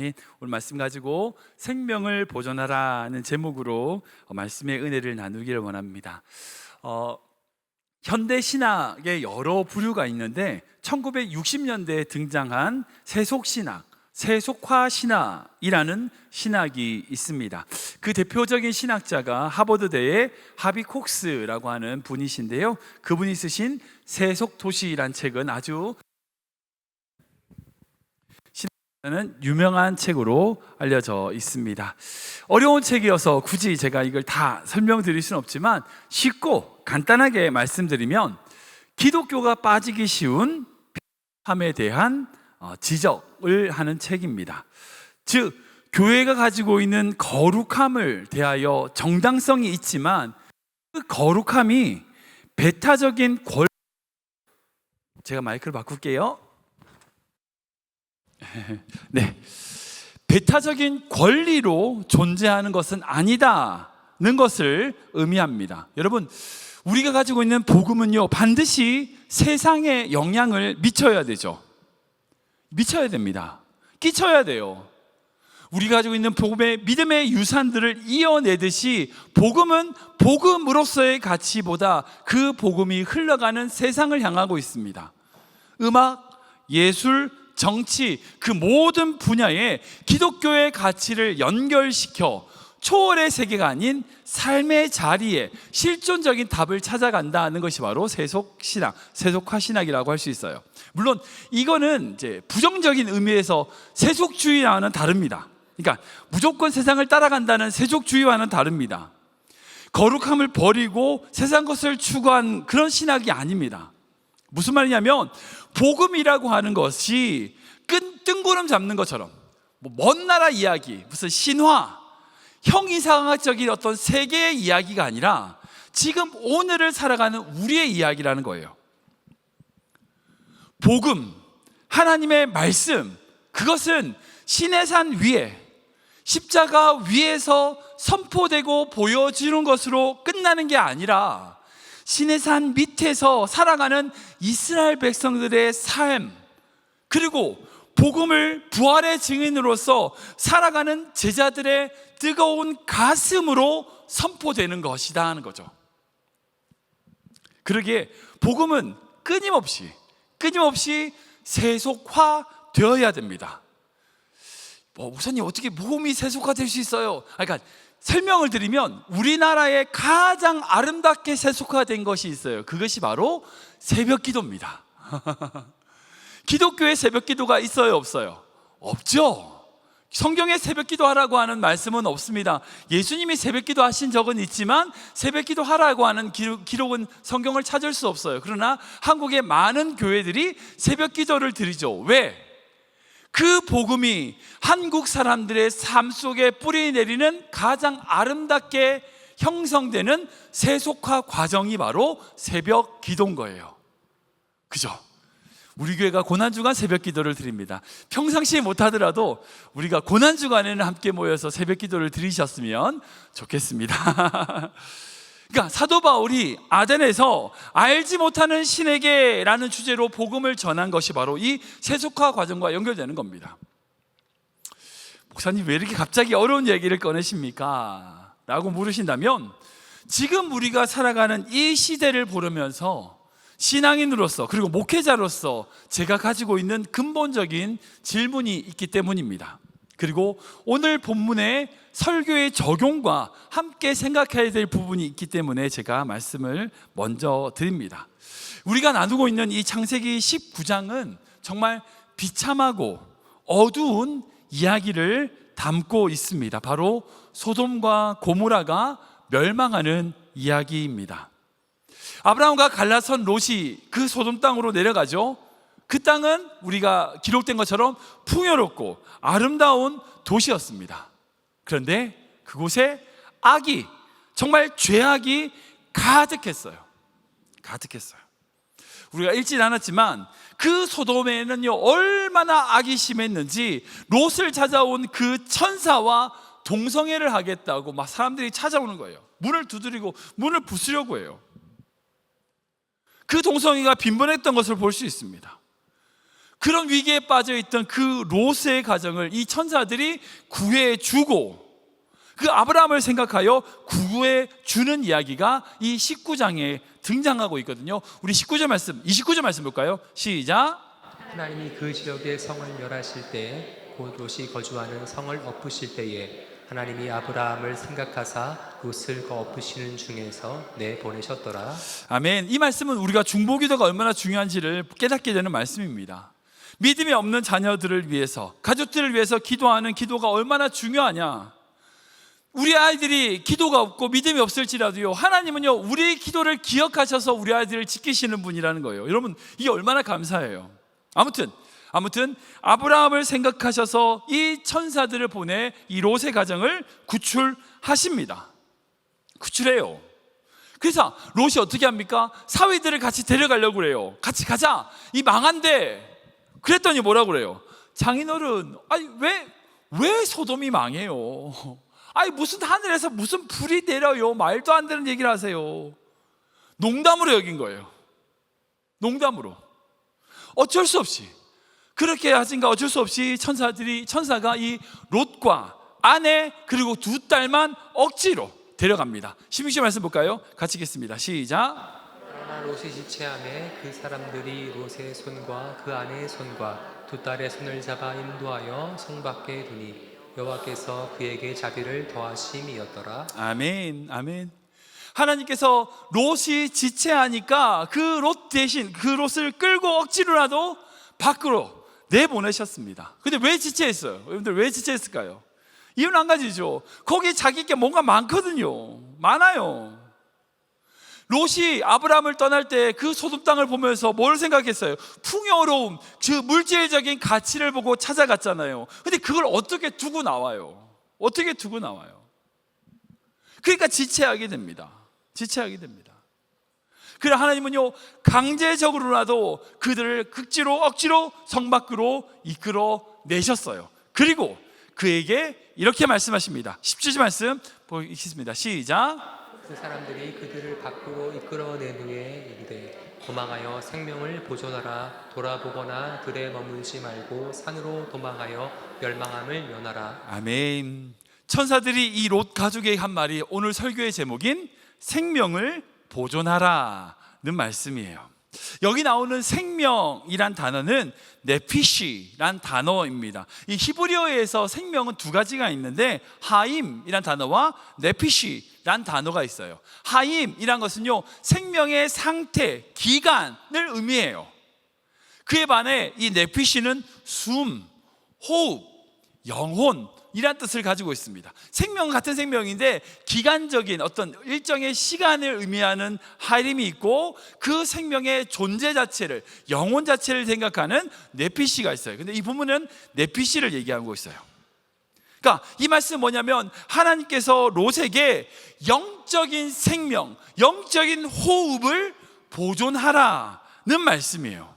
아멘. 오늘 말씀 가지고 생명을 보존하라는 제목으로 말씀의 은혜를 나누기를 원합니다. 현대 신학의 여러 부류가 있는데 1960년대에 등장한 세속신학, 세속화 신학이라는 신학이 있습니다. 그 대표적인 신학자가 하버드대의 하비 콕스라고 하는 분이신데요, 그분이 쓰신 세속도시라는 책은 아주 는 유명한 책으로 알려져 있습니다. 어려운 책이어서 굳이 제가 이걸 다 설명드릴 수는 없지만 쉽고 간단하게 말씀드리면 기독교가 빠지기 쉬운 비참함에 대한 지적을 하는 책입니다. 즉 교회가 가지고 있는 거룩함을 대하여 정당성이 있지만 그 거룩함이 배타적인 제가 마이크를 바꿀게요. 네, 배타적인 권리로 존재하는 것은 아니다는 것을 의미합니다. 여러분, 우리가 가지고 있는 복음은요, 반드시 세상에 영향을 미쳐야 되죠. 미쳐야 됩니다. 끼쳐야 돼요. 우리가 가지고 있는 복음의 믿음의 유산들을 이어내듯이 복음은 복음으로서의 가치보다 그 복음이 흘러가는 세상을 향하고 있습니다. 음악, 예술, 정치, 그 모든 분야에 기독교의 가치를 연결시켜 초월의 세계가 아닌 삶의 자리에 실존적인 답을 찾아간다는 것이 바로 세속신학, 세속화 신학이라고 할 수 있어요. 물론 이거는 이제 부정적인 의미에서 세속주의와는 다릅니다. 그러니까 무조건 세상을 따라간다는 세속주의와는 다릅니다. 거룩함을 버리고 세상 것을 추구한 그런 신학이 아닙니다. 무슨 말이냐면 복음이라고 하는 것이 뜬구름 잡는 것처럼 먼 나라 이야기, 무슨 신화, 형이상학적인 어떤 세계의 이야기가 아니라 지금 오늘을 살아가는 우리의 이야기라는 거예요. 복음, 하나님의 말씀, 그것은 신의 산 위에 십자가 위에서 선포되고 보여지는 것으로 끝나는 게 아니라 신의 산 밑에서 살아가는 이스라엘 백성들의 삶, 그리고 복음을 부활의 증인으로서 살아가는 제자들의 뜨거운 가슴으로 선포되는 것이다 하는 거죠. 그러기에 복음은 끊임없이 세속화되어야 됩니다. 목사님, 어떻게 복음이 세속화될 수 있어요? 그러니까 설명을 드리면 우리나라에 가장 아름답게 세속화된 것이 있어요. 그것이 바로 새벽기도입니다. 기독교에 새벽기도가 있어요, 없어요? 없죠. 성경에 새벽기도 하라고 하는 말씀은 없습니다. 예수님이 새벽기도 하신 적은 있지만 새벽기도 하라고 하는 기록은 성경을 찾을 수 없어요. 그러나 한국의 많은 교회들이 새벽기도를 드리죠. 왜? 그 복음이 한국 사람들의 삶 속에 뿌리 내리는 가장 아름답게 형성되는 세속화 과정이 바로 새벽 기도인 거예요. 그죠? 우리 교회가 고난주간 새벽 기도를 드립니다. 평상시에 못하더라도 우리가 고난주간에는 함께 모여서 새벽 기도를 드리셨으면 좋겠습니다. 그러니까 사도 바울이 아덴에서 알지 못하는 신에게 라는 주제로 복음을 전한 것이 바로 이 세속화 과정과 연결되는 겁니다. 목사님, 왜 이렇게 갑자기 어려운 얘기를 꺼내십니까? 라고 물으신다면, 지금 우리가 살아가는 이 시대를 보려면서 신앙인으로서 그리고 목회자로서 제가 가지고 있는 근본적인 질문이 있기 때문입니다. 그리고 오늘 본문의 설교의 적용과 함께 생각해야 될 부분이 있기 때문에 제가 말씀을 먼저 드립니다. 우리가 나누고 있는 이 창세기 19장은 정말 비참하고 어두운 이야기를 담고 있습니다. 바로 소돔과 고모라가 멸망하는 이야기입니다. 아브라함과 갈라선 롯이 그 소돔 땅으로 내려가죠. 그 땅은 우리가 기록된 것처럼 풍요롭고 아름다운 도시였습니다. 그런데 그곳에 악이, 정말 죄악이 가득했어요. 우리가 읽진 않았지만 그 소돔에는요, 얼마나 악이 심했는지 롯을 찾아온 그 천사와 동성애를 하겠다고 막 사람들이 찾아오는 거예요. 문을 두드리고 문을 부수려고 해요. 그 동성애가 빈번했던 것을 볼 수 있습니다. 그런 위기에 빠져 있던 그 롯의 가정을 이 천사들이 구해 주고, 그 아브라함을 생각하여 구해 주는 이야기가 이 19장에 등장하고 있거든요. 우리 29절 말씀 볼까요? 시작. 하나님이 그 지역의 성을 멸하실 때에 곧 롯이 거주하는 성을 엎으실 때에 하나님이 아브라함을 생각하사 롯을 그 엎으시는 중에서 내보내셨더라. 아멘. 이 말씀은 우리가 중보기도가 얼마나 중요한지를 깨닫게 되는 말씀입니다. 믿음이 없는 자녀들을 위해서, 가족들을 위해서 기도하는 기도가 얼마나 중요하냐. 우리 아이들이 기도가 없고 믿음이 없을지라도요, 하나님은요 우리의 기도를 기억하셔서 우리 아이들을 지키시는 분이라는 거예요. 여러분, 이게 얼마나 감사해요. 아무튼 아브라함을 생각하셔서 이 천사들을 보내 이 롯의 가정을 구출하십니다. 구출해요. 그래서 롯이 어떻게 합니까? 사위들을 같이 데려가려고 그래요. 같이 가자, 이 망한데. 그랬더니 뭐라고 그래요? 장인어른, 아니 왜 소돔이 망해요? 아니 무슨 하늘에서 무슨 불이 내려요? 말도 안 되는 얘기를 하세요. 농담으로 여긴 거예요. 농담으로. 어쩔 수 없이, 그렇게 하신가 어쩔 수 없이 천사가 이 롯과 아내 그리고 두 딸만 억지로 데려갑니다. 16절 말씀 볼까요? 같이 읽겠습니다. 시작. 그러나 롯이 지체하매 그 사람들이 롯의 손과 그 아내의 손과 두 딸의 손을 잡아 인도하여 성 밖에 두니 여호와께서 그에게 자비를 더하심이었더라. 아멘, 아멘. 하나님께서 롯이 지체하니까 그 롯 대신 그 롯을 끌고 억지로라도 밖으로 내보내셨습니다. 근데 왜 지체했어요? 여러분들 왜 지체했을까요? 이유는 한 가지죠. 거기 자기께 뭔가 많거든요. 많아요. 롯이 아브라함을 떠날 때 그 소돔 땅을 보면서 뭘 생각했어요? 풍요로움, 그 물질적인 가치를 보고 찾아갔잖아요. 근데 그걸 어떻게 두고 나와요? 어떻게 두고 나와요? 그러니까 지체하게 됩니다. 지체하게 됩니다. 그래 하나님은요 강제적으로라도 그들을 억지로 성 밖으로 이끌어 내셨어요. 그리고 그에게 이렇게 말씀하십니다. 17절 말씀 보겠습니다. 시작. 그 사람들이 그들을 밖으로 이끌어낸 후에 이르되 도망하여 생명을 보존하라. 돌아보거나 들에 머물지 말고 산으로 도망하여 멸망함을 면하라. 아멘. 천사들이 이 롯 가족에게 한 말이 오늘 설교의 제목인 생명을 보존하라는 말씀이에요. 여기 나오는 생명이란 단어는 네피시란 단어입니다. 이 히브리어에서 생명은 두 가지가 있는데 하임이란 단어와 네피시란 단어가 있어요. 하임이란 것은요 생명의 상태, 기간을 의미해요. 그에 반해 이 네피시는 숨, 호흡, 영혼 이란 뜻을 가지고 있습니다. 생명 같은 생명인데 기간적인 어떤 일정의 시간을 의미하는 하임이 있고, 그 생명의 존재 자체를, 영혼 자체를 생각하는 네피시가 있어요. 근데 이 부분은 네피시를 얘기하고 있어요. 그러니까 이 말씀은 뭐냐면 하나님께서 롯에게 영적인 생명, 영적인 호흡을 보존하라는 말씀이에요.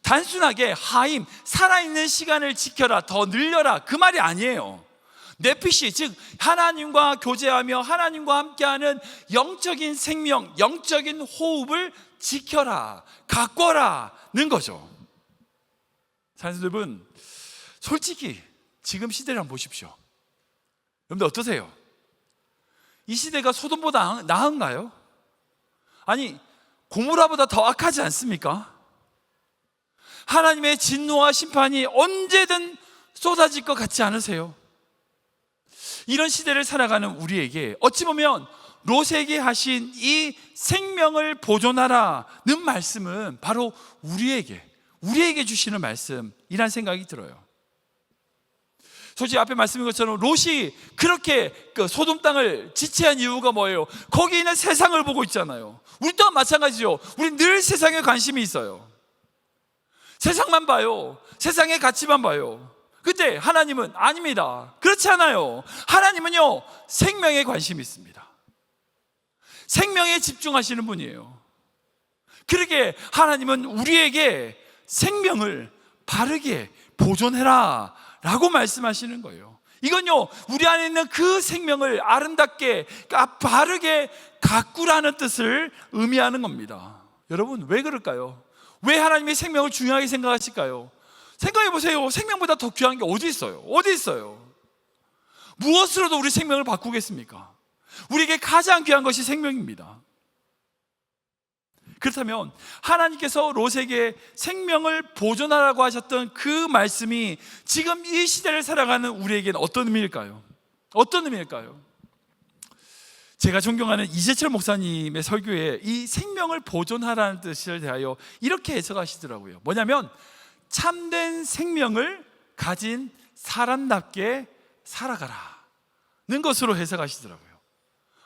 단순하게 하임, 살아있는 시간을 지켜라, 더 늘려라, 그 말이 아니에요. 네피시, 즉 하나님과 교제하며 하나님과 함께하는 영적인 생명, 영적인 호흡을 지켜라, 가꿔라는 거죠. 사랑하는 여러분, 솔직히 지금 시대를 한번 보십시오. 여러분들 어떠세요? 이 시대가 소돔보다 나은가요? 아니 고무라보다 더 악하지 않습니까? 하나님의 진노와 심판이 언제든 쏟아질 것 같지 않으세요? 이런 시대를 살아가는 우리에게 어찌 보면 롯에게 하신 이 생명을 보존하라는 말씀은 바로 우리에게 주시는 말씀이란 생각이 들어요. 솔직히 앞에 말씀인 것처럼 롯이 그렇게 소돔 땅을 지체한 이유가 뭐예요? 거기 있는 세상을 보고 있잖아요. 우리 또한 마찬가지죠. 우리 늘 세상에 관심이 있어요. 세상만 봐요. 세상의 가치만 봐요. 근데 하나님은 아닙니다. 그렇지 않아요. 하나님은요 생명에 관심이 있습니다. 생명에 집중하시는 분이에요. 그러게 하나님은 우리에게 생명을 바르게 보존해라 라고 말씀하시는 거예요. 이건요 우리 안에 있는 그 생명을 아름답게 바르게 가꾸라는 뜻을 의미하는 겁니다. 여러분 왜 그럴까요? 왜 하나님이 생명을 중요하게 생각하실까요? 생각해 보세요. 생명보다 더 귀한 게 어디 있어요? 어디 있어요? 무엇으로도 우리 생명을 바꾸겠습니까? 우리에게 가장 귀한 것이 생명입니다. 그렇다면 하나님께서 롯에게 생명을 보존하라고 하셨던 그 말씀이 지금 이 시대를 살아가는 우리에게는 어떤 의미일까요? 어떤 의미일까요? 제가 존경하는 이재철 목사님의 설교에 이 생명을 보존하라는 뜻을 대하여 이렇게 해석하시더라고요. 뭐냐면 참된 생명을 가진 사람답게 살아가라는 것으로 해석하시더라고요.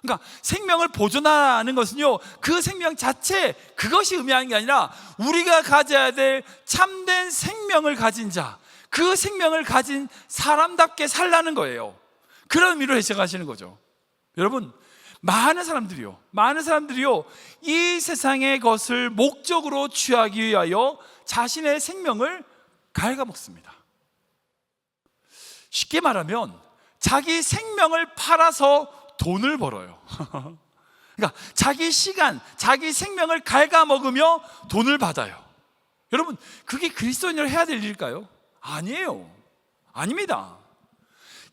그러니까 생명을 보존하는 것은요, 그 생명 자체 그것이 의미하는 게 아니라 우리가 가져야 될 참된 생명을 가진 자, 그 생명을 가진 사람답게 살라는 거예요. 그런 의미로 해석하시는 거죠. 여러분, 많은 사람들이요 이 세상의 것을 목적으로 취하기 위하여 자신의 생명을 갉아먹습니다. 쉽게 말하면 자기 생명을 팔아서 돈을 벌어요. 그러니까 자기 시간, 자기 생명을 갉아먹으며 돈을 받아요. 여러분, 그게 그리스도인으로 해야 될 일일까요? 아니에요. 아닙니다.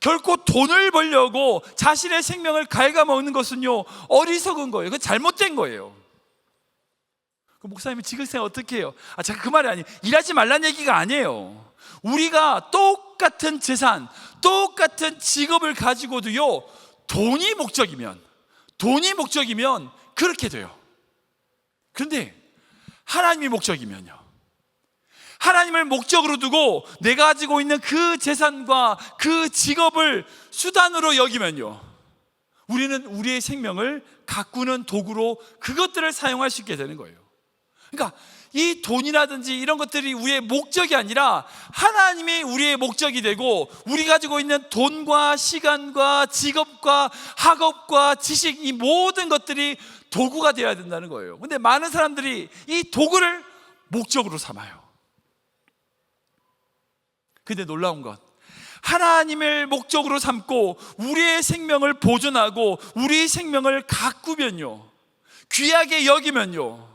결코 돈을 벌려고 자신의 생명을 갉아먹는 것은요, 어리석은 거예요. 그건 잘못된 거예요. 그 목사님이 지글생 어떻게 해요? 제가 그 말이 아니에요. 일하지 말란 얘기가 아니에요. 우리가 똑같은 재산, 똑같은 직업을 가지고도요, 돈이 목적이면 그렇게 돼요. 그런데 하나님이 목적이면요, 하나님을 목적으로 두고 내가 가지고 있는 그 재산과 그 직업을 수단으로 여기면요, 우리는 우리의 생명을 가꾸는 도구로 그것들을 사용할 수 있게 되는 거예요. 그러니까 이 돈이라든지 이런 것들이 우리의 목적이 아니라 하나님이 우리의 목적이 되고, 우리 가지고 있는 돈과 시간과 직업과 학업과 지식, 이 모든 것들이 도구가 되어야 된다는 거예요. 근데 많은 사람들이 이 도구를 목적으로 삼아요. 근데 놀라운 것, 하나님을 목적으로 삼고 우리의 생명을 보존하고 우리의 생명을 가꾸면요, 귀하게 여기면요,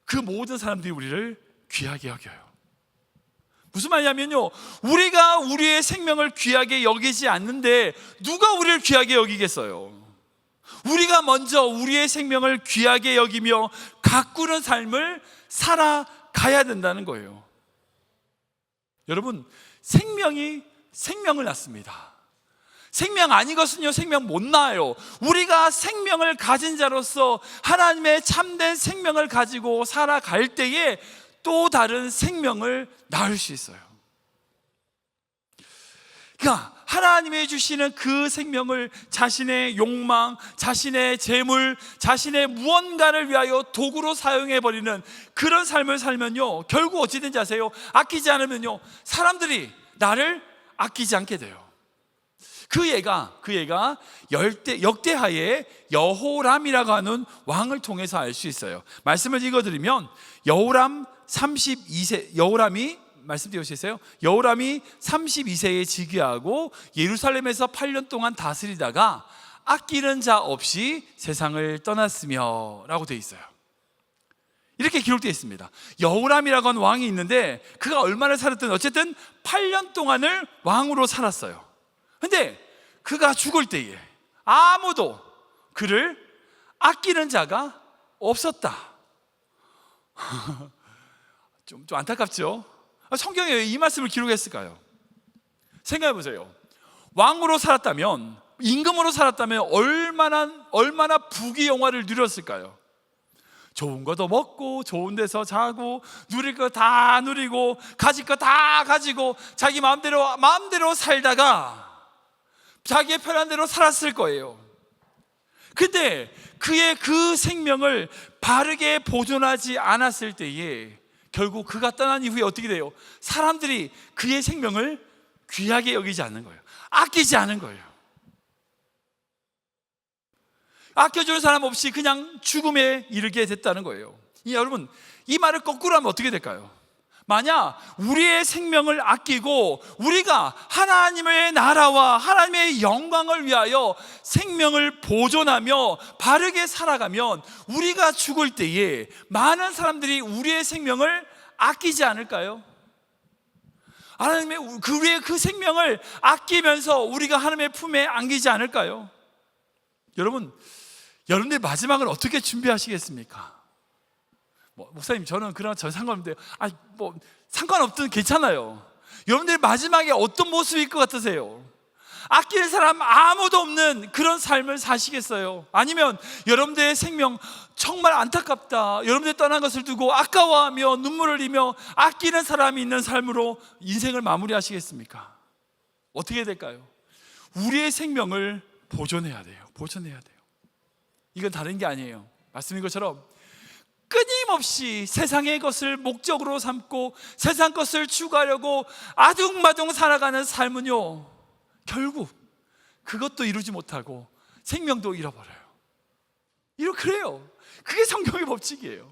그 모든 사람들이 우리를 귀하게 여겨요. 무슨 말이냐면요, 우리가 우리의 생명을 귀하게 여기지 않는데 누가 우리를 귀하게 여기겠어요? 우리가 먼저 우리의 생명을 귀하게 여기며 가꾸는 삶을 살아가야 된다는 거예요. 여러분, 생명을 낳습니다. 생명 아닌 것은요, 생명 못 낳아요. 우리가 생명을 가진 자로서 하나님의 참된 생명을 가지고 살아갈 때에 또 다른 생명을 낳을 수 있어요. 그러니까 하나님이 주시는 그 생명을 자신의 욕망, 자신의 재물, 자신의 무언가를 위하여 도구로 사용해버리는 그런 삶을 살면요, 결국 어찌 된지 아세요? 아끼지 않으면요, 사람들이 나를 아끼지 않게 돼요. 그 얘가 역대하의 여호람이라고 하는 왕을 통해서 알 수 있어요. 말씀을 읽어드리면, 여호람이 말씀드릴 수 있어요? 여호람이 32세에 즉위하고 예루살렘에서 8년 동안 다스리다가 아끼는 자 없이 세상을 떠났으며 라고 되어 있어요. 이렇게 기록되어 있습니다. 여호람이라고 하는 왕이 있는데 그가 얼마나 살았든 어쨌든 8년 동안을 왕으로 살았어요. 근데 그가 죽을 때에 아무도 그를 아끼는 자가 없었다. 좀 안타깝죠? 성경에 왜 이 말씀을 기록했을까요? 생각해 보세요. 왕으로 살았다면, 임금으로 살았다면 얼마나 부귀영화를 누렸을까요? 좋은 것도 먹고, 좋은 데서 자고, 누릴 거 다 누리고, 가질 거 다 가지고 자기 마음대로 살다가 자기의 편한 대로 살았을 거예요. 근데 그의 그 생명을 바르게 보존하지 않았을 때에 결국 그가 떠난 이후에 어떻게 돼요? 사람들이 그의 생명을 귀하게 여기지 않는 거예요. 아끼지 않은 거예요. 아껴주는 사람 없이 그냥 죽음에 이르게 됐다는 거예요. 여러분, 이 말을 거꾸로 하면 어떻게 될까요? 만약 우리의 생명을 아끼고 우리가 하나님의 나라와 하나님의 영광을 위하여 생명을 보존하며 바르게 살아가면 우리가 죽을 때에 많은 사람들이 우리의 생명을 아끼지 않을까요? 하나님의 우리의 그 생명을 아끼면서 우리가 하나님의 품에 안기지 않을까요? 여러분들 마지막을 어떻게 준비하시겠습니까? 목사님, 저는 상관없는데요. 상관없든 괜찮아요. 여러분들 마지막에 어떤 모습일 것 같으세요? 아낄 사람 아무도 없는 그런 삶을 사시겠어요? 아니면 여러분들의 생명 정말 안타깝다, 여러분들 떠난 것을 두고 아까워하며 눈물을 흘리며 아끼는 사람이 있는 삶으로 인생을 마무리하시겠습니까? 어떻게 될까요? 우리의 생명을 보존해야 돼요. 이건 다른 게 아니에요. 말씀인 것처럼 끊임없이 세상의 것을 목적으로 삼고 세상 것을 추구하려고 아둥바둥 살아가는 삶은요, 결국 그것도 이루지 못하고 생명도 잃어버려요. 그래요. 그게 성경의 법칙이에요.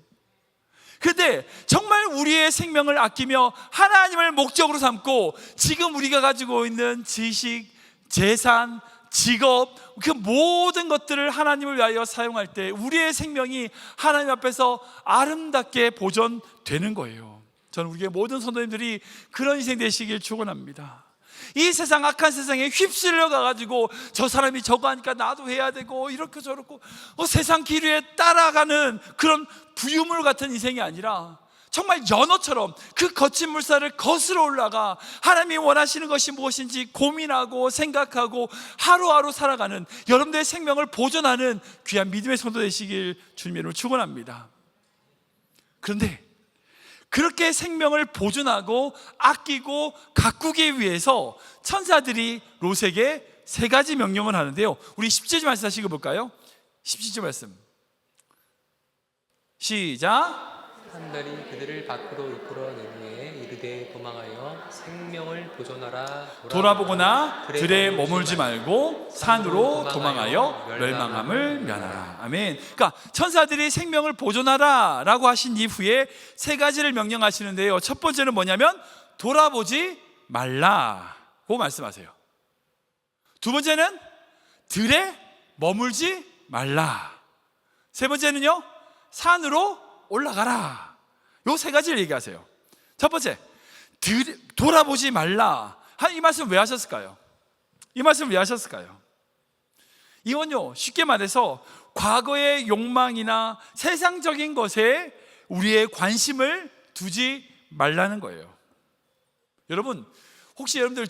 그런데 정말 우리의 생명을 아끼며 하나님을 목적으로 삼고 지금 우리가 가지고 있는 지식, 재산, 직업, 그 모든 것들을 하나님을 위하여 사용할 때 우리의 생명이 하나님 앞에서 아름답게 보존되는 거예요. 저는 우리의 모든 성도님들이 그런 인생 되시길 축원합니다. 이 세상, 악한 세상에 휩쓸려 가가지고 저 사람이 저거 하니까 나도 해야 되고 이렇게 저렇고 세상 기류에 따라가는 그런 부유물 같은 인생이 아니라 정말 연어처럼 그 거친 물살을 거슬러 올라가 하나님이 원하시는 것이 무엇인지 고민하고 생각하고 하루하루 살아가는 여러분들의 생명을 보존하는 귀한 믿음의 성도 되시길 주님으로 축원합니다. 그런데 그렇게 생명을 보존하고 아끼고 가꾸기 위해서 천사들이 롯에게 3가지 명령을 하는데요, 우리 17절 말씀 다시 읽어볼까요? 17절 말씀 시작. 하늘이 그들을 밖으로 이끌어낸 후에 이르되 도망하여 생명을 보존하라. 돌아보거나 들에 머물지 말고 산으로 도망하여 멸망함을 면하라. 아멘. 그러니까 천사들이 생명을 보존하라 라고 하신 이후에 3가지를 명령하시는데요, 첫 번째는 뭐냐면 돌아보지 말라고 말씀하세요. 두 번째는 들에 머물지 말라. 세 번째는요, 산으로 올라가라. 요 3가지를 얘기하세요. 첫 번째, 돌아보지 말라. 이 말씀 왜 하셨을까요? 이건요, 쉽게 말해서 과거의 욕망이나 세상적인 것에 우리의 관심을 두지 말라는 거예요. 여러분, 혹시 여러분들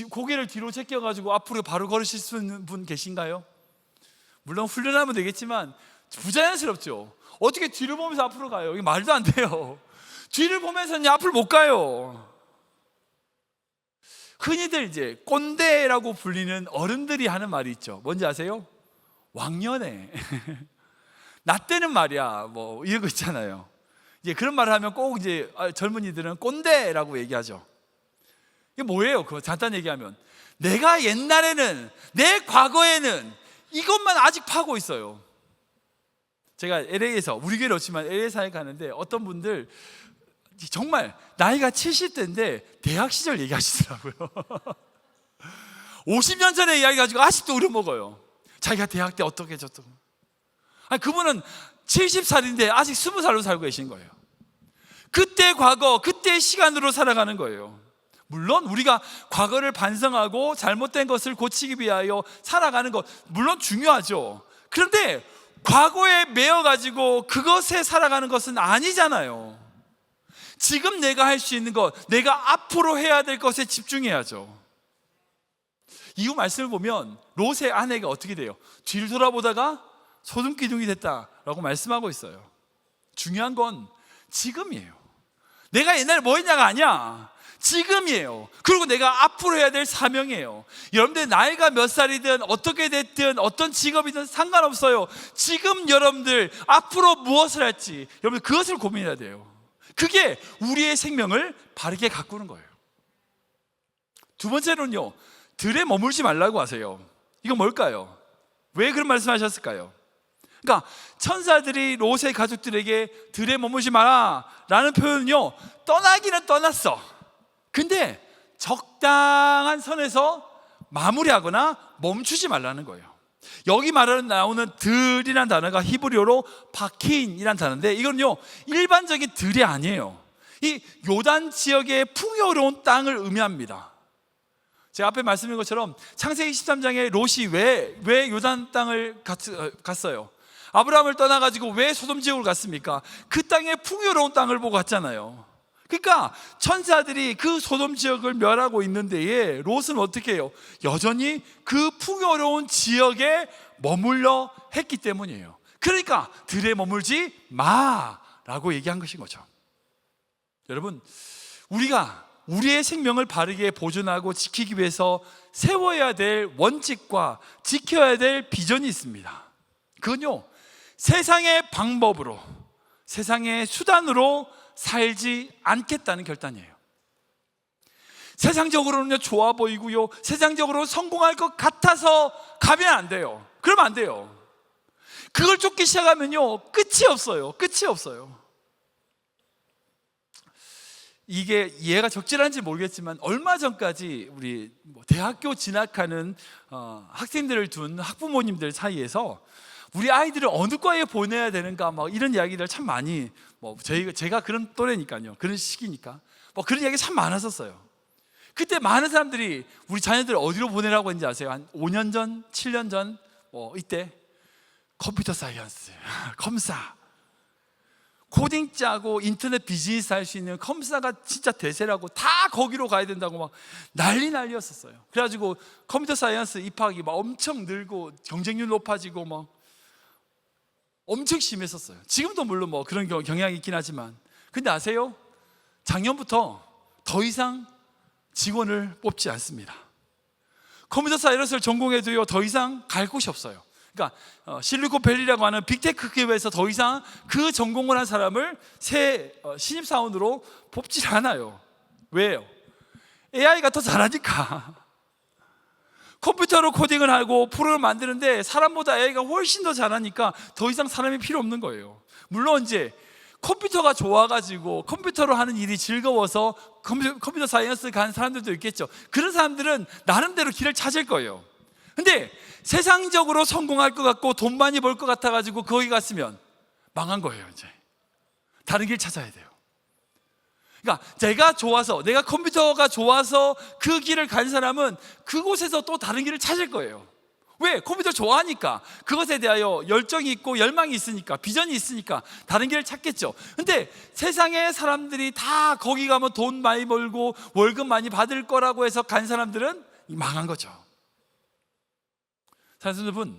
고개를 뒤로 제껴가지고 앞으로 바로 걸으실 수 있는 분 계신가요? 물론 훈련하면 되겠지만 부자연스럽죠. 어떻게 뒤를 보면서 앞으로 가요? 이게 말도 안 돼요. 뒤를 보면서는 앞을 못 가요. 흔히들 이제 꼰대라고 불리는 어른들이 하는 말이 있죠. 뭔지 아세요? 왕년에 나 때는 말이야 이런 거 있잖아요. 이제 그런 말을 하면 꼭 이제 젊은이들은 꼰대라고 얘기하죠. 이게 뭐예요? 그거 잠깐 얘기하면 내가 옛날에는, 내 과거에는 이것만 아직 파고 있어요. 제가 LA에서, 우리 교회는 없지만 LA 사에 가는데 어떤 분들 정말 나이가 70대인데 대학 시절 얘기하시더라고요. 50년 전에 이야기 가지고 아직도 우려먹어요. 자기가 대학 때 어떻게 저떻게. 그분은 70살인데 아직 20살로 살고 계신 거예요. 그때 과거, 그때 시간으로 살아가는 거예요. 물론 우리가 과거를 반성하고 잘못된 것을 고치기 위하여 살아가는 것 물론 중요하죠. 그런데 과거에 매여가지고 그것에 살아가는 것은 아니잖아요. 지금 내가 할 수 있는 것, 내가 앞으로 해야 될 것에 집중해야죠. 이후 말씀을 보면 롯의 아내가 어떻게 돼요? 뒤를 돌아보다가 소름기둥이 됐다라고 말씀하고 있어요. 중요한 건 지금이에요. 내가 옛날에 뭐 했냐가 아니야. 지금이에요. 그리고 내가 앞으로 해야 될 사명이에요. 여러분들 나이가 몇 살이든 어떻게 됐든 어떤 직업이든 상관없어요. 지금 여러분들 앞으로 무엇을 할지 여러분들 그것을 고민해야 돼요. 그게 우리의 생명을 바르게 가꾸는 거예요. 두 번째로는요, 들에 머물지 말라고 하세요. 이건 뭘까요? 왜 그런 말씀하셨을까요? 그러니까 천사들이 롯의 가족들에게 들에 머물지 마라 라는 표현은요, 떠나기는 떠났어. 근데 적당한 선에서 마무리하거나 멈추지 말라는 거예요. 여기 나오는 들이란 단어가 히브리어로 바킨이란 단어인데, 이건요 일반적인 들이 아니에요. 이 요단 지역의 풍요로운 땅을 의미합니다. 제가 앞에 말씀드린 것처럼 창세기 13장에 롯이 왜 요단 땅을 갔어요? 아브라함을 떠나가지고 왜 소돔 지역으로 갔습니까? 그 땅에 풍요로운 땅을 보고 갔잖아요. 그러니까 천사들이 그 소돔 지역을 멸하고 있는데 롯은 어떻게 해요? 여전히 그 풍요로운 지역에 머물러 했기 때문이에요. 그러니까 들에 머물지 마라고 얘기한 것인 거죠. 여러분, 우리가 우리의 생명을 바르게 보존하고 지키기 위해서 세워야 될 원칙과 지켜야 될 비전이 있습니다. 그건요, 세상의 방법으로, 세상의 수단으로 살지 않겠다는 결단이에요. 세상적으로는요 좋아 보이고요, 세상적으로 성공할 것 같아서 가면 안 돼요. 그러면 안 돼요. 그걸 쫓기 시작하면요 끝이 없어요. 끝이 없어요. 이게 이해가 적절한지 모르겠지만, 얼마 전까지 우리 대학교 진학하는 학생들을 둔 학부모님들 사이에서 우리 아이들을 어느 과에 보내야 되는가 이런 이야기를 참 많이, 제가 그런 또래니까요, 그런 시기니까 그런 이야기 참 많았었어요. 그때 많은 사람들이 우리 자녀들을 어디로 보내라고 했는지 아세요? 한 5년 전, 7년 전 이때 컴퓨터 사이언스, 컴사, 코딩 짜고 인터넷 비즈니스 할 수 있는 컴사가 진짜 대세라고, 다 거기로 가야 된다고 난리였었어요. 그래가지고 컴퓨터 사이언스 입학이 엄청 늘고 경쟁률 높아지고 엄청 심했었어요. 지금도 물론 그런 경향이 있긴 하지만, 근데 아세요? 작년부터 더 이상 직원을 뽑지 않습니다. 컴퓨터 사이언스를 전공해도요 더 이상 갈 곳이 없어요. 그러니까 실리콘밸리라고 하는 빅테크 기업에서 더 이상 그 전공을 한 사람을 새 신입사원으로 뽑지 않아요. 왜요? AI가 더 잘하니까. 컴퓨터로 코딩을 하고 프로그램을 만드는데 사람보다 AI가 훨씬 더 잘하니까 더 이상 사람이 필요 없는 거예요. 물론 이제 컴퓨터가 좋아가지고 컴퓨터로 하는 일이 즐거워서 컴퓨터 사이언스 간 사람들도 있겠죠. 그런 사람들은 나름대로 길을 찾을 거예요. 근데 세상적으로 성공할 것 같고 돈 많이 벌 것 같아가지고 거기 갔으면 망한 거예요. 이제 다른 길 찾아야 돼요. 그러니까 내가 컴퓨터가 좋아서 그 길을 간 사람은 그곳에서 또 다른 길을 찾을 거예요. 왜? 컴퓨터 좋아하니까, 그것에 대하여 열정이 있고 열망이 있으니까, 비전이 있으니까 다른 길을 찾겠죠. 근데 세상의 사람들이 다 거기 가면 돈 많이 벌고 월급 많이 받을 거라고 해서 간 사람들은 망한 거죠. 사실 여러분,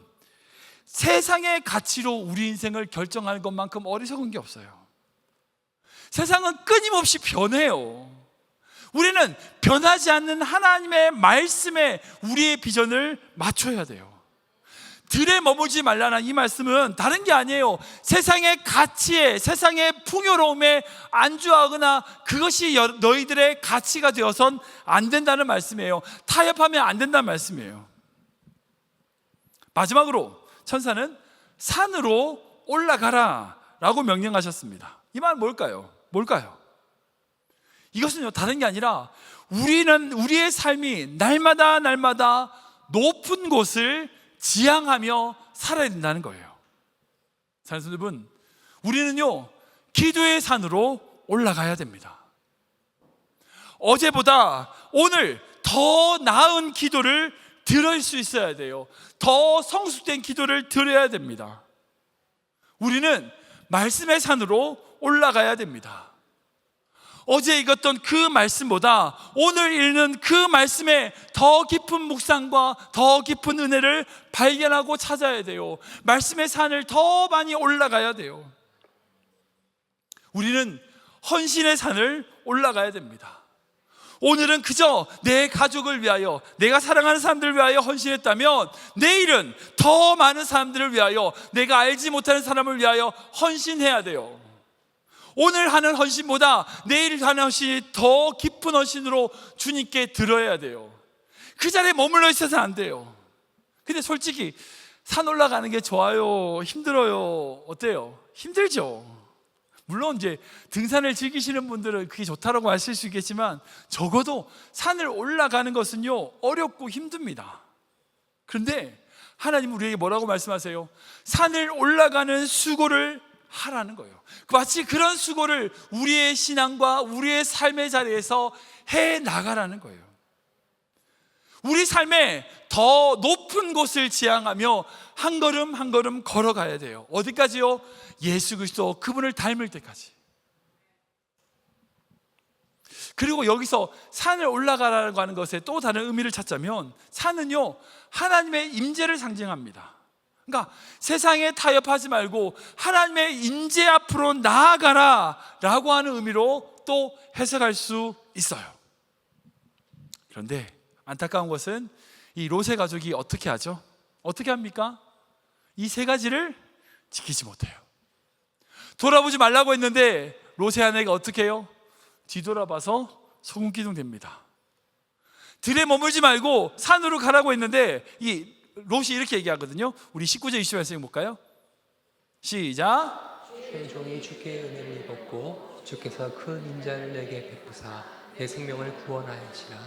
세상의 가치로 우리 인생을 결정하는 것만큼 어리석은 게 없어요. 세상은 끊임없이 변해요. 우리는 변하지 않는 하나님의 말씀에 우리의 비전을 맞춰야 돼요. 들에 머물지 말라는 이 말씀은 다른 게 아니에요. 세상의 가치에, 세상의 풍요로움에 안주하거나 그것이 너희들의 가치가 되어선 안 된다는 말씀이에요. 타협하면 안 된다는 말씀이에요. 마지막으로 천사는 산으로 올라가라 라고 명령하셨습니다. 이 말은 뭘까요? 이것은요 다른 게 아니라 우리의 삶이 날마다 높은 곳을 지향하며 살아야 된다는 거예요. 사랑하는 여러분, 우리는요 기도의 산으로 올라가야 됩니다. 어제보다 오늘 더 나은 기도를 드릴 수 있어야 돼요. 더 성숙된 기도를 드려야 됩니다. 우리는 말씀의 산으로 올라가야 됩니다. 어제 읽었던 그 말씀보다 오늘 읽는 그 말씀에 더 깊은 묵상과 더 깊은 은혜를 발견하고 찾아야 돼요. 말씀의 산을 더 많이 올라가야 돼요. 우리는 헌신의 산을 올라가야 됩니다. 오늘은 그저 내 가족을 위하여, 내가 사랑하는 사람들을 위하여 헌신했다면, 내일은 더 많은 사람들을 위하여, 내가 알지 못하는 사람을 위하여 헌신해야 돼요. 오늘 하는 헌신보다 내일 하는 헌신이 더 깊은 헌신으로 주님께 드려야 돼요. 그 자리에 머물러 있어서는 안 돼요. 근데 솔직히 산 올라가는 게 좋아요? 힘들어요? 어때요? 힘들죠. 물론 이제 등산을 즐기시는 분들은 그게 좋다라고 하실 수 있겠지만 적어도 산을 올라가는 것은요 어렵고 힘듭니다. 그런데 하나님은 우리에게 뭐라고 말씀하세요? 산을 올라가는 수고를 하라는 거예요. 마치 그런 수고를 우리의 신앙과 우리의 삶의 자리에서 해 나가라는 거예요. 우리 삶에 더 높은 곳을 지향하며 한 걸음 한 걸음 걸어가야 돼요. 어디까지요? 예수 그리스도 그분을 닮을 때까지. 그리고 여기서 산을 올라가라고 하는 것에 또 다른 의미를 찾자면 산은요 하나님의 임재를 상징합니다. 그러니까 세상에 타협하지 말고 하나님의 임재 앞으로 나아가라 라고 하는 의미로 또 해석할 수 있어요. 그런데 안타까운 것은 이 롯의 가족이 어떻게 하죠? 어떻게 합니까? 이 세 가지를 지키지 못해요. 돌아보지 말라고 했는데 롯의 아내가 어떻게 해요? 뒤돌아봐서 소금기둥 됩니다. 들에 머물지 말고 산으로 가라고 했는데 이 롯이 이렇게 얘기하거든요. 우리 19절 20절 볼까요? 시작. 주의 종이 주께 은혜를 입었고 주께서 큰 인자를 내게 베푸사 내 생명을 구원하시라.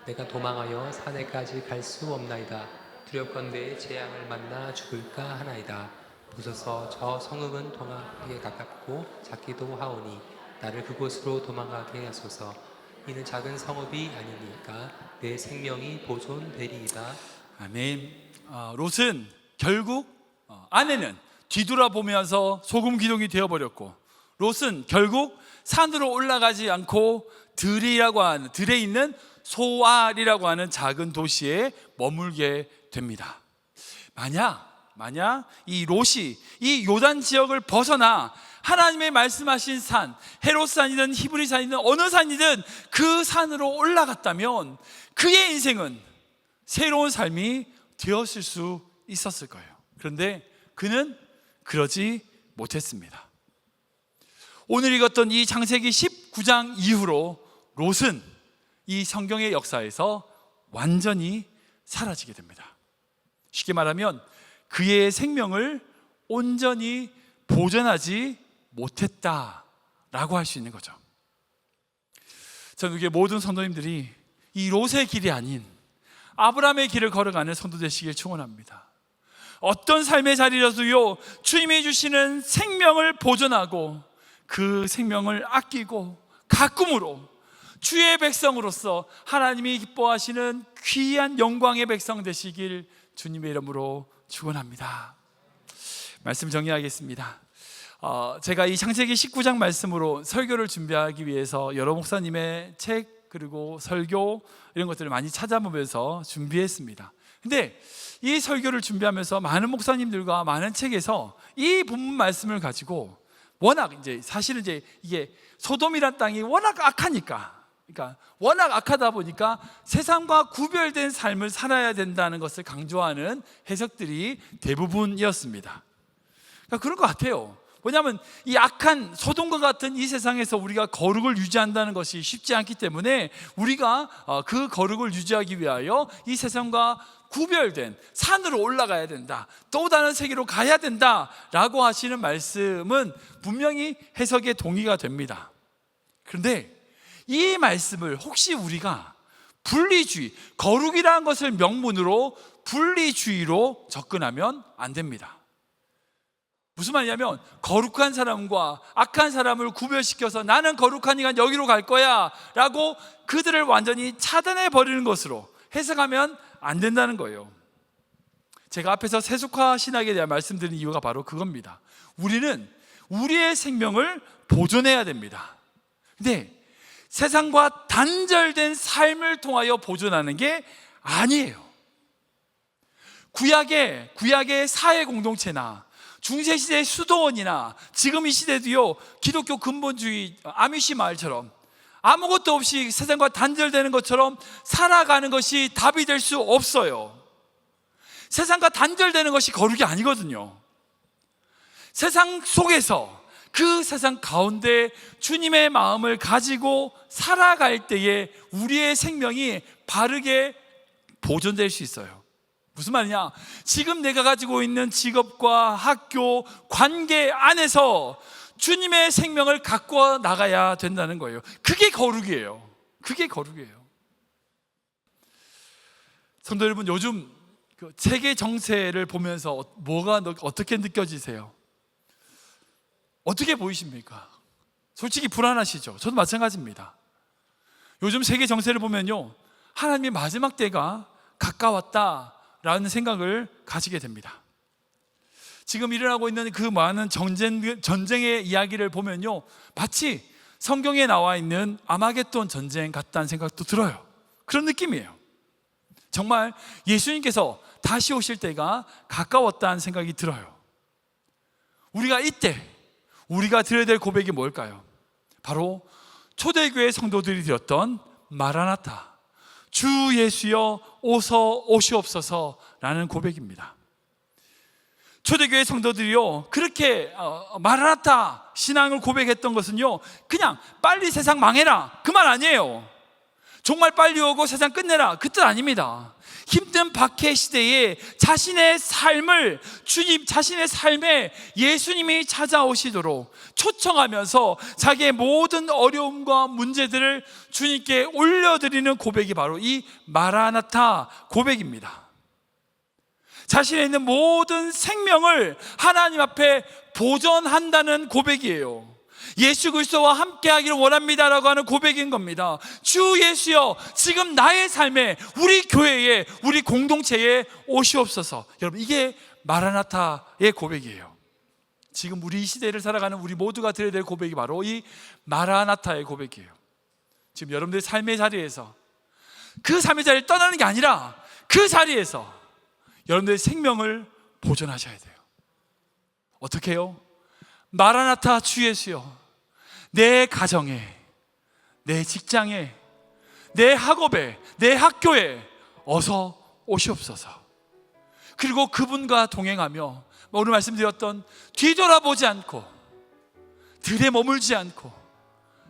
내가 도망하여 산에까지 갈 수 없나이다. 두렵건대 재앙을 만나 죽을까 하나이다. 보소서 저 성읍은 도망하기에 가깝고 작기도 하오니 나를 그곳으로 도망가게 하소서. 이는 작은 성읍이 아니니까 내 생명이 보존되리이다. 아멘. 롯은 결국 아내는 뒤돌아보면서 소금 기둥이 되어버렸고 롯은 결국 산으로 올라가지 않고 들에 있는 소알이라고 하는 작은 도시에 머물게 됩니다. 만약 이 롯이 이 요단 지역을 벗어나 하나님의 말씀하신 산, 헤롯산이든 히브리산이든 어느 산이든 그 산으로 올라갔다면 그의 인생은 새로운 삶이 되었을 수 있었을 거예요. 그런데 그는 그러지 못했습니다. 오늘 읽었던 이 창세기 19장 이후로 롯은 이 성경의 역사에서 완전히 사라지게 됩니다. 쉽게 말하면 그의 생명을 온전히 보존하지 못했다라고 할 수 있는 거죠. 저는 이게 모든 성도님들이 이 롯의 길이 아닌 아브라함의 길을 걸어가는 성도 되시길 축원합니다. 어떤 삶의 자리라도요 주님이 주시는 생명을 보존하고 그 생명을 아끼고 가꿈으로 주의 백성으로서 하나님이 기뻐하시는 귀한 영광의 백성 되시길 주님의 이름으로 축원합니다. 말씀 정리하겠습니다. 제가 이 창세기 19장 말씀으로 설교를 준비하기 위해서 여러 목사님의 책 그리고 설교 이런 것들을 많이 찾아보면서 준비했습니다. 근데 이 설교를 준비하면서 많은 목사님들과 많은 책에서 이 본문 말씀을 가지고 워낙 사실은 이게 소돔이란 땅이 워낙 악하니까, 그러니까 워낙 악하다 보니까 세상과 구별된 삶을 살아야 된다는 것을 강조하는 해석들이 대부분이었습니다. 그러니까 그런 것 같아요. 왜냐하면 이 악한 소돔과 같은 이 세상에서 우리가 거룩을 유지한다는 것이 쉽지 않기 때문에 우리가 그 거룩을 유지하기 위하여 이 세상과 구별된 산으로 올라가야 된다, 또 다른 세계로 가야 된다라고 하시는 말씀은 분명히 해석에 동의가 됩니다. 그런데 이 말씀을 혹시 우리가 분리주의, 거룩이라는 것을 명분으로 분리주의로 접근하면 안 됩니다. 무슨 말이냐면 거룩한 사람과 악한 사람을 구별시켜서 나는 거룩하니까 여기로 갈 거야 라고 그들을 완전히 차단해 버리는 것으로 해석하면 안 된다는 거예요. 제가 앞에서 세속화 신학에 대한 말씀드린 이유가 바로 그겁니다. 우리는 우리의 생명을 보존해야 됩니다. 근데 세상과 단절된 삶을 통하여 보존하는 게 아니에요. 구약의 사회 공동체나 중세시대의 수도원이나 지금 이 시대도요 기독교 근본주의 아미시 마을처럼 아무것도 없이 세상과 단절되는 것처럼 살아가는 것이 답이 될 수 없어요. 세상과 단절되는 것이 거룩이 아니거든요. 세상 속에서 그 세상 가운데 주님의 마음을 가지고 살아갈 때에 우리의 생명이 바르게 보존될 수 있어요. 무슨 말이냐? 지금 내가 가지고 있는 직업과 학교, 관계 안에서 주님의 생명을 갖고 나가야 된다는 거예요. 그게 거룩이에요. 그게 거룩이에요. 성도 여러분, 요즘 세계 정세를 보면서 뭐가 어떻게 느껴지세요? 어떻게 보이십니까? 솔직히 불안하시죠? 저도 마찬가지입니다. 요즘 세계 정세를 보면요, 하나님의 마지막 때가 가까웠다라는 생각을 가지게 됩니다. 지금 일어나고 있는 그 많은 전쟁의 이야기를 보면요, 마치 성경에 나와 있는 아마겟돈 전쟁 같다는 생각도 들어요. 그런 느낌이에요. 정말 예수님께서 다시 오실 때가 가까웠다는 생각이 들어요. 우리가 이때 우리가 드려야 될 고백이 뭘까요? 바로 초대교회 성도들이 드렸던 마라나타, 주 예수여 오서 오시옵소서라는 고백입니다. 초대교회 성도들이요, 그렇게 마라나타 신앙을 고백했던 것은요, 그냥 빨리 세상 망해라 그 말 아니에요. 정말 빨리 오고 세상 끝내라 그 뜻 아닙니다. 힘든 박해 시대에 자신의 삶을 자신의 삶에 예수님이 찾아오시도록 초청하면서 자기의 모든 어려움과 문제들을 주님께 올려드리는 고백이 바로 이 마라나타 고백입니다. 자신에 있는 모든 생명을 하나님 앞에 보존한다는 고백이에요. 예수 그리스도와 함께하기를 원합니다라고 하는 고백인 겁니다. 주 예수여, 지금 나의 삶에, 우리 교회에, 우리 공동체에 오시옵소서. 여러분, 이게 마라나타의 고백이에요. 지금 우리 이 시대를 살아가는 우리 모두가 드려야 될 고백이 바로 이 마라나타의 고백이에요. 지금 여러분들의 삶의 자리에서, 그 삶의 자리를 떠나는 게 아니라 그 자리에서 여러분들의 생명을 보존하셔야 돼요. 어떻게 해요? 마라나타 주 예수여, 내 가정에, 내 직장에, 내 학업에, 내 학교에 어서 오시옵소서. 그리고 그분과 동행하며 오늘 말씀드렸던 뒤돌아보지 않고, 들에 머물지 않고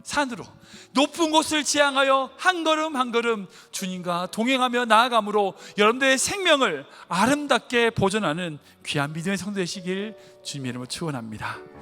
산으로 높은 곳을 지향하여 한 걸음 한 걸음 주님과 동행하며 나아감으로 여러분들의 생명을 아름답게 보존하는 귀한 믿음의 성도 되시길 주님의 이름으로 축원합니다.